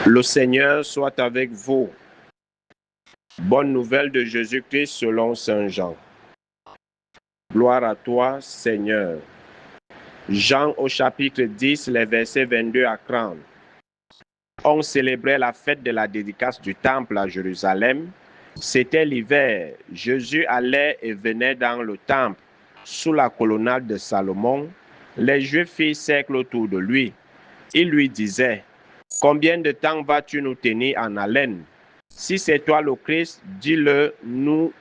Le Seigneur soit avec vous. Bonne nouvelle de Jésus-Christ selon Saint Jean. Gloire à toi, Seigneur. Jean au chapitre 10, les versets 22 à 30. On célébrait la fête de la dédicace du temple à Jérusalem. C'était l'hiver. Jésus allait et venait dans le temple sous la colonnade de Salomon. Les Juifs firent cercle autour de lui. Ils lui disaient: combien de temps vas-tu nous tenir en haleine? Si c'est toi le Christ, dis-le-nous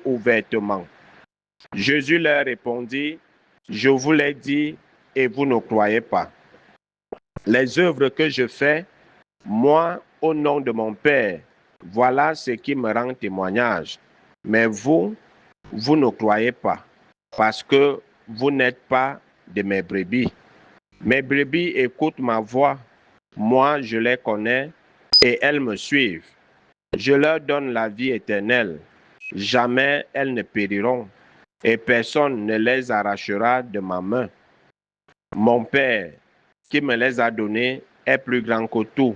ouvertement. Jésus leur répondit: je vous l'ai dit et vous ne croyez pas. Les œuvres que je fais, moi, au nom de mon Père, voilà ce qui me rend témoignage. Mais vous ne croyez pas, parce que vous n'êtes pas de mes brebis. Mes brebis écoutent ma voix. Moi, je les connais et elles me suivent. Je leur donne la vie éternelle. Jamais elles ne périront et personne ne les arrachera de ma main. Mon Père, qui me les a donnés, est plus grand que tout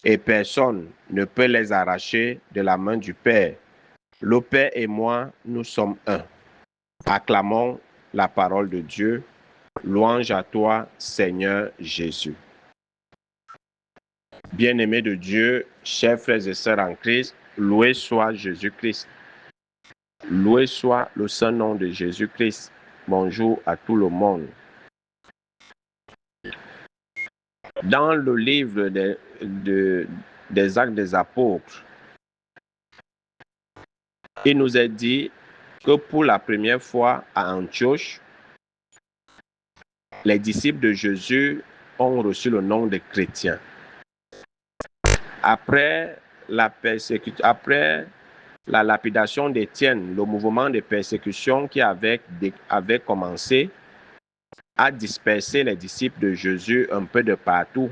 et personne ne peut les arracher de la main du Père. Le Père et moi, nous sommes un. Acclamons la parole de Dieu. Louange à toi, Seigneur Jésus. Bien-aimés de Dieu, chers frères et sœurs en Christ, loué soit Jésus-Christ. Loué soit le saint nom de Jésus-Christ. Bonjour à tout le monde. Dans le livre des Actes des Apôtres, il nous est dit que pour la première fois à Antioche, les disciples de Jésus ont reçu le nom de chrétiens. Après la lapidation d'Étienne, le mouvement de persécution qui avait commencé a dispersé les disciples de Jésus un peu de partout.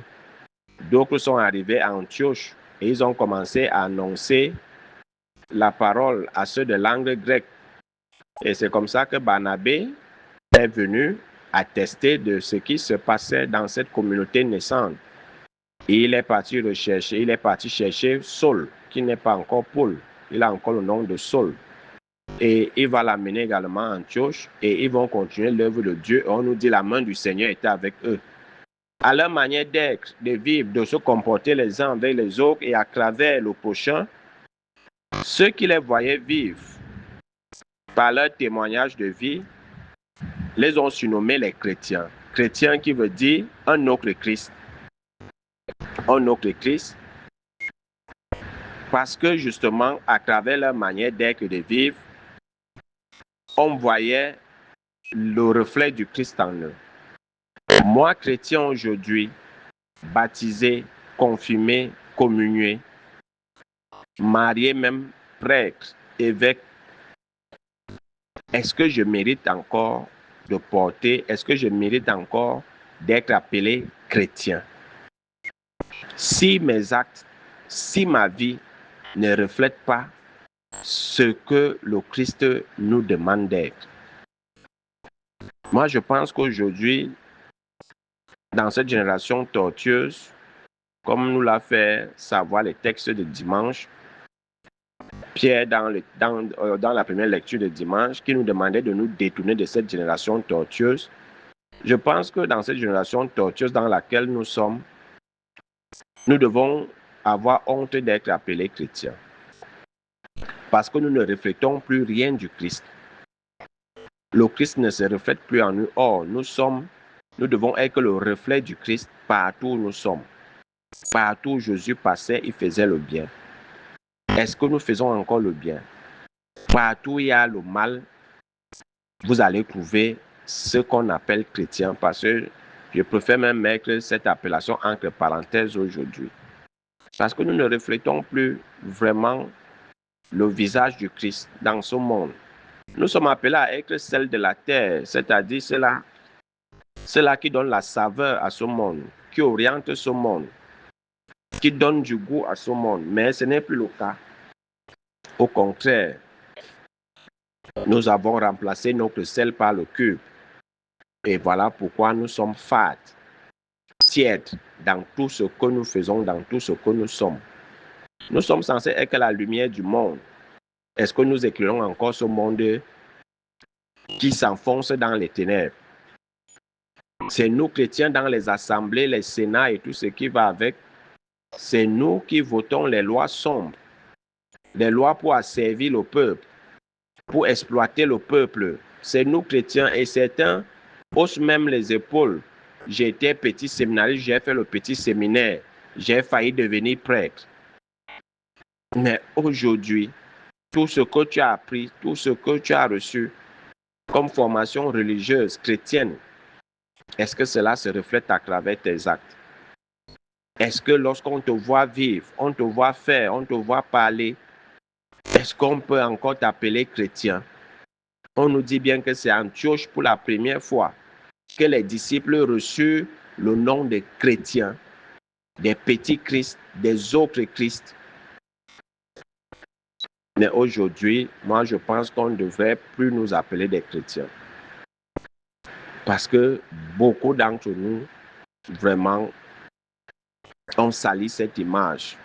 D'autres sont arrivés à Antioche et ils ont commencé à annoncer la parole à ceux de langue grecque. Et c'est comme ça que Barnabé est venu attester de ce qui se passait dans cette communauté naissante. Et il est parti chercher Saul, qui n'est pas encore Paul. Il a encore le nom de Saul. Et il va l'amener également à Antioche et ils vont continuer l'œuvre de Dieu. Et on nous dit la main du Seigneur était avec eux. À leur manière d'être, de vivre, de se comporter les uns avec les autres et à travers le prochain, ceux qui les voyaient vivre par leur témoignage de vie, les ont surnommés les chrétiens. Chrétien qui veut dire un autre Christ. Un autre Christ. Parce que justement, à travers leur manière d'être et de vivre, on voyait le reflet du Christ en eux. Moi, chrétien aujourd'hui, baptisé, confirmé, communié, marié même, prêtre, évêque, est-ce que je mérite encore de porter, est-ce que je mérite encore d'être appelé chrétien? Si mes actes, si ma vie ne reflète pas ce que le Christ nous demande d'être. Moi, je pense qu'aujourd'hui, dans cette génération tortueuse, comme nous l'a fait savoir les textes de dimanche, Pierre, dans la première lecture de dimanche, qui nous demandait de nous détourner de cette génération tortueuse, je pense que dans cette génération tortueuse dans laquelle nous sommes, nous devons avoir honte d'être appelés chrétiens. Parce que nous ne reflétons plus rien du Christ. Le Christ ne se reflète plus en nous. Or, nous devons être le reflet du Christ partout où nous sommes. Partout où Jésus passait, il faisait le bien. Est-ce que nous faisons encore le bien? Partout où il y a le mal, vous allez trouver ce qu'on appelle chrétien, parce que je préfère même mettre cette appellation entre parenthèses aujourd'hui. Parce que nous ne reflétons plus vraiment le visage du Christ dans ce monde. Nous sommes appelés à être celle de la terre, c'est-à-dire ceux-là qui donnent la saveur à ce monde, qui orientent ce monde, qui donnent du goût à ce monde. Mais ce n'est plus le cas. Au contraire, nous avons remplacé notre sel par le cube. Et voilà pourquoi nous sommes fades. tiède dans tout ce que nous faisons, dans tout ce que nous sommes. Nous sommes censés être la lumière du monde. Est-ce que nous éclairons encore ce monde qui s'enfonce dans les ténèbres? C'est nous, chrétiens, dans les assemblées, les sénats et tout ce qui va avec. C'est nous qui votons les lois sombres, les lois pour asservir le peuple, pour exploiter le peuple. C'est nous, chrétiens, et certains haussent même les épaules. J'étais petit séminariste, j'ai fait le petit séminaire, j'ai failli devenir prêtre. Mais aujourd'hui, tout ce que tu as appris, tout ce que tu as reçu comme formation religieuse, chrétienne, est-ce que cela se reflète à travers tes actes? Est-ce que lorsqu'on te voit vivre, on te voit faire, on te voit parler, est-ce qu'on peut encore t'appeler chrétien? On nous dit bien que c'est à Antioche pour la première fois que les disciples reçurent le nom de chrétiens, des petits Christ, des autres Christ. Mais aujourd'hui, moi je pense qu'on ne devrait plus nous appeler des chrétiens. Parce que beaucoup d'entre nous, vraiment, on salit cette image.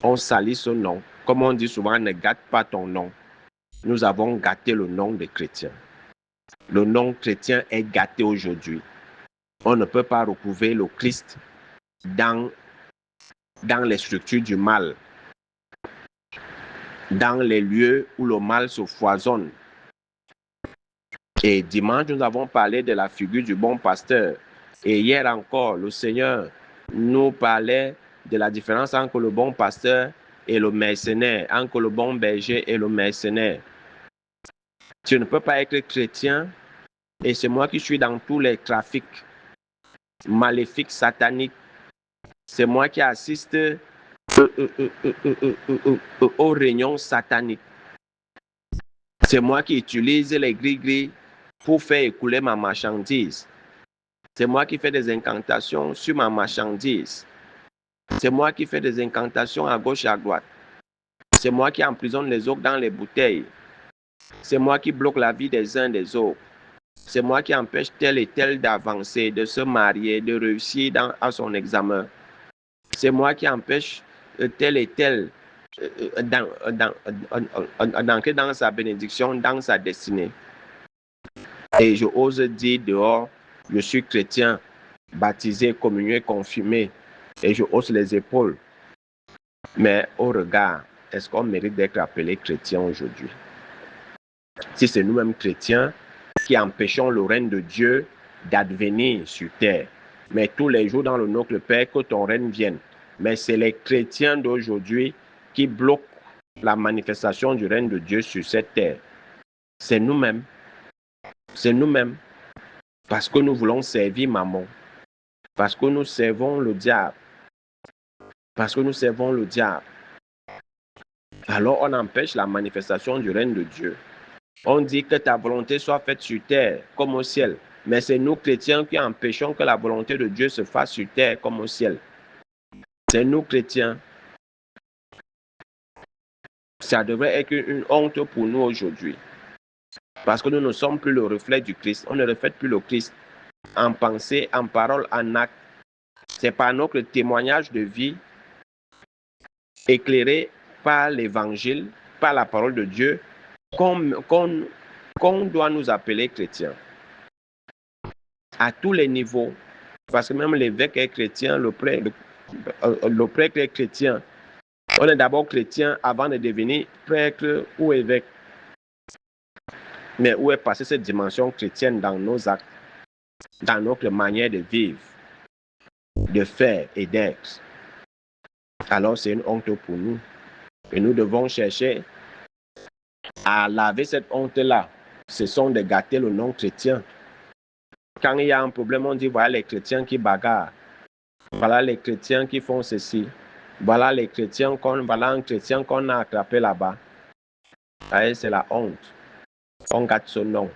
On salit ce nom. Comme on dit souvent, ne gâte pas ton nom. Nous avons gâté le nom de chrétien. Le nom chrétien est gâté aujourd'hui. On ne peut pas retrouver le Christ dans les structures du mal, dans les lieux où le mal se foisonne. Et dimanche, nous avons parlé de la figure du bon pasteur. Et hier encore, le Seigneur nous parlait de la différence entre le bon pasteur et le mercenaire, entre le bon berger et le mercenaire. Tu ne peux pas être chrétien et c'est moi qui suis dans tous les trafics maléfiques, sataniques. C'est moi qui assiste aux réunions sataniques. C'est moi qui utilise les gris-gris pour faire écouler ma marchandise. C'est moi qui fais des incantations sur ma marchandise. C'est moi qui fais des incantations à gauche et à droite. C'est moi qui emprisonne les autres dans les bouteilles. C'est moi qui bloque la vie des uns des autres. C'est moi qui empêche tel et tel d'avancer, de se marier, de réussir à son examen. C'est moi qui empêche tel et tel d'entrer dans sa bénédiction, dans sa destinée. Et je ose dire dehors, je suis chrétien, baptisé, communié, confirmé, et je hausse les épaules. Mais au regard, est-ce qu'on mérite d'être appelé chrétien aujourd'hui? Si c'est nous-mêmes chrétiens qui empêchons le règne de Dieu d'advenir sur terre, mais tous les jours dans le nom le Père, que ton règne vienne. Mais c'est les chrétiens d'aujourd'hui qui bloquent la manifestation du règne de Dieu sur cette terre. C'est nous-mêmes. C'est nous-mêmes. Parce que nous voulons servir Mammon. Parce que nous servons le diable. Parce que nous servons le diable. Alors on empêche la manifestation du règne de Dieu. On dit que ta volonté soit faite sur terre comme au ciel. Mais c'est nous chrétiens qui empêchons que la volonté de Dieu se fasse sur terre comme au ciel. C'est nous chrétiens. Ça devrait être une honte pour nous aujourd'hui. Parce que nous ne sommes plus le reflet du Christ. On ne reflète plus le Christ en pensée, en parole, en acte. C'est par notre témoignage de vie éclairé par l'évangile, par la parole de Dieu, qu'on doit nous appeler chrétiens. À tous les niveaux. Parce que même l'évêque est chrétien, le prêtre est chrétien. On est d'abord chrétien avant de devenir prêtre ou évêque. Mais où est passée cette dimension chrétienne dans nos actes, dans notre manière de vivre, de faire et d'être? Alors c'est une honte pour nous. Et nous devons chercher à laver cette honte-là. Ce sont de gâter le nom chrétien. Quand il y a un problème, on dit voilà les chrétiens qui bagarrent. Voilà les chrétiens qui font ceci. Voilà les chrétiens voilà un chrétien qu'on a attrapé là-bas. C'est la honte. On gâte ce nom.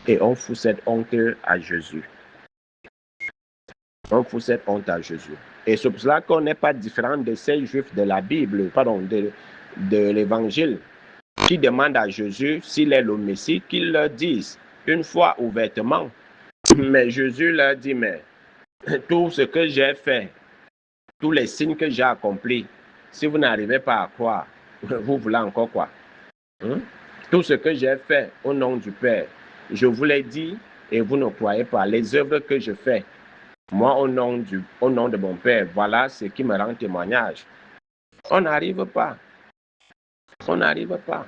Et on fout cette honte à Jésus. On fout cette honte à Jésus. Et c'est pour cela qu'on n'est pas différent de ces juifs de la Bible, de l'évangile, qui demandent à Jésus s'il est le Messie, qu'il leur dise une fois ouvertement. Mais Jésus leur dit, mais Tout ce que j'ai fait, tous les signes que j'ai accomplis, si vous n'arrivez pas à croire, vous voulez encore quoi? Hein? Tout ce que j'ai fait au nom du Père, je vous l'ai dit et vous ne croyez pas. Les œuvres que je fais, moi au nom de mon Père, voilà ce qui me rend témoignage. On n'arrive pas. On n'arrive pas.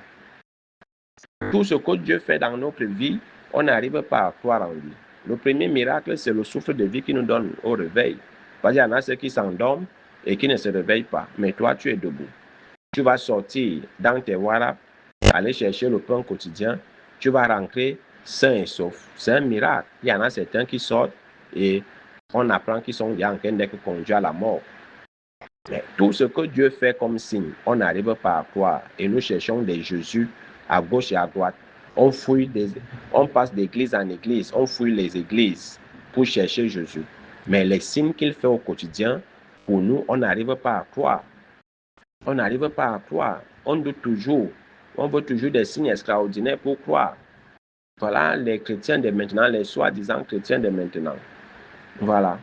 Tout ce que Dieu fait dans notre vie, on n'arrive pas à croire en lui. Le premier miracle, c'est le souffle de vie qui nous donne au réveil. Parce qu'il y en a ceux qui s'endorment et qui ne se réveillent pas. Mais toi, tu es debout. Tu vas sortir dans tes warap, aller chercher le pain quotidien. Tu vas rentrer sain et sauf. C'est un miracle. Il y en a certains qui sortent et on apprend qu'ils sont en train d'être conduits à la mort. Mais tout ce que Dieu fait comme signe, on n'arrive pas à croire. Et nous cherchons des Jésus à gauche et à droite. On passe d'église en église, on fouille les églises pour chercher Jésus. Mais les signes qu'il fait au quotidien, pour nous, on n'arrive pas à croire. On n'arrive pas à croire. On doute toujours. On veut toujours des signes extraordinaires pour croire. Voilà les chrétiens de maintenant, les soi-disant chrétiens de maintenant. Voilà.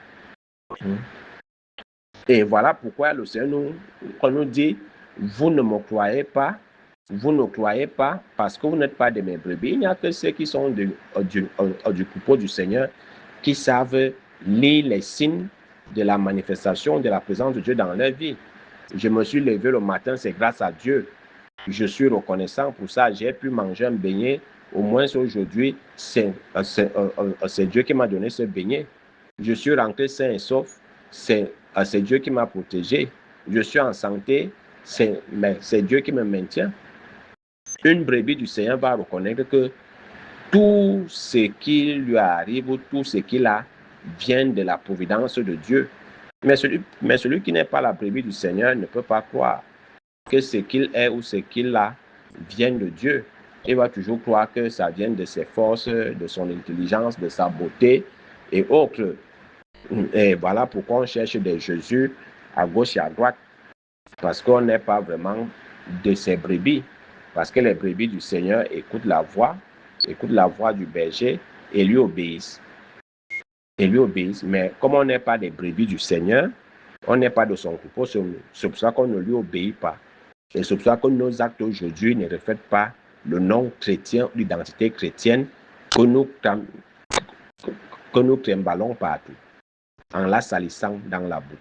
Et voilà pourquoi le Seigneur nous dit, vous ne me croyez pas, vous ne croyez pas parce que vous n'êtes pas de mes brebis. Il n'y a que ceux qui sont du troupeau du Seigneur qui savent lire les signes de la manifestation de la présence de Dieu dans leur vie. Je me suis levé le matin, c'est grâce à Dieu. Je suis reconnaissant pour ça. J'ai pu manger un beignet. Au moins aujourd'hui, c'est Dieu qui m'a donné ce beignet. Je suis rentré sain et sauf. C'est Dieu qui m'a protégé. Je suis en santé. C'est Dieu qui me maintient. Une brebis du Seigneur va reconnaître que tout ce qui lui arrive, tout ce qu'il a, vient de la providence de Dieu. Mais celui qui n'est pas la brebis du Seigneur ne peut pas croire que ce qu'il est ou ce qu'il a vient de Dieu. Il va toujours croire que ça vient de ses forces, de son intelligence, de sa beauté et autres. Et voilà pourquoi on cherche des Jésus à gauche et à droite. Parce qu'on n'est pas vraiment de ces brebis. Parce que les brebis du Seigneur écoutent la voix du berger et lui obéissent. Mais comme on n'est pas des brebis du Seigneur, on n'est pas de son troupeau, c'est pour ça qu'on ne lui obéit pas. Et c'est pour ça que nos actes aujourd'hui ne reflètent pas le nom chrétien, l'identité chrétienne que nous trimballons partout, en la salissant dans la boue.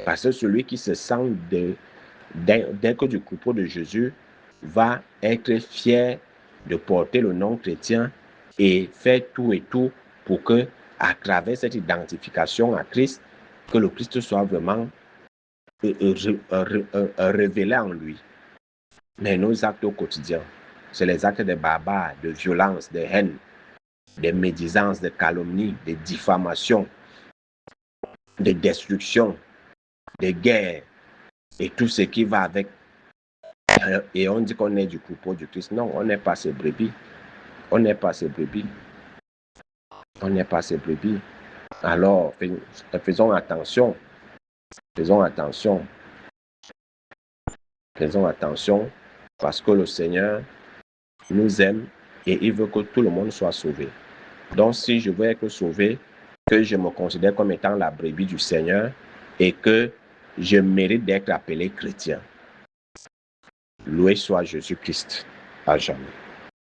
Parce que celui qui se sent d'être du troupeau de Jésus va être fier de porter le nom chrétien et faire tout et tout pour que, à travers cette identification à Christ, que le Christ soit vraiment révélé en lui. Mais nos actes au quotidien, c'est les actes de barbares, de violence, de haine, de médisance, de calomnie, de diffamation, de destruction, de guerre et tout ce qui va avec. Et on dit qu'on est du troupeau du Christ. Non, on n'est pas ces brebis. On n'est pas ces brebis. On n'est pas ces brebis. Alors, faisons attention. Faisons attention. Faisons attention parce que le Seigneur nous aime et il veut que tout le monde soit sauvé. Donc, si je veux être sauvé, que je me considère comme étant la brebis du Seigneur et que je mérite d'être appelé chrétien. Loué soit Jésus-Christ à jamais.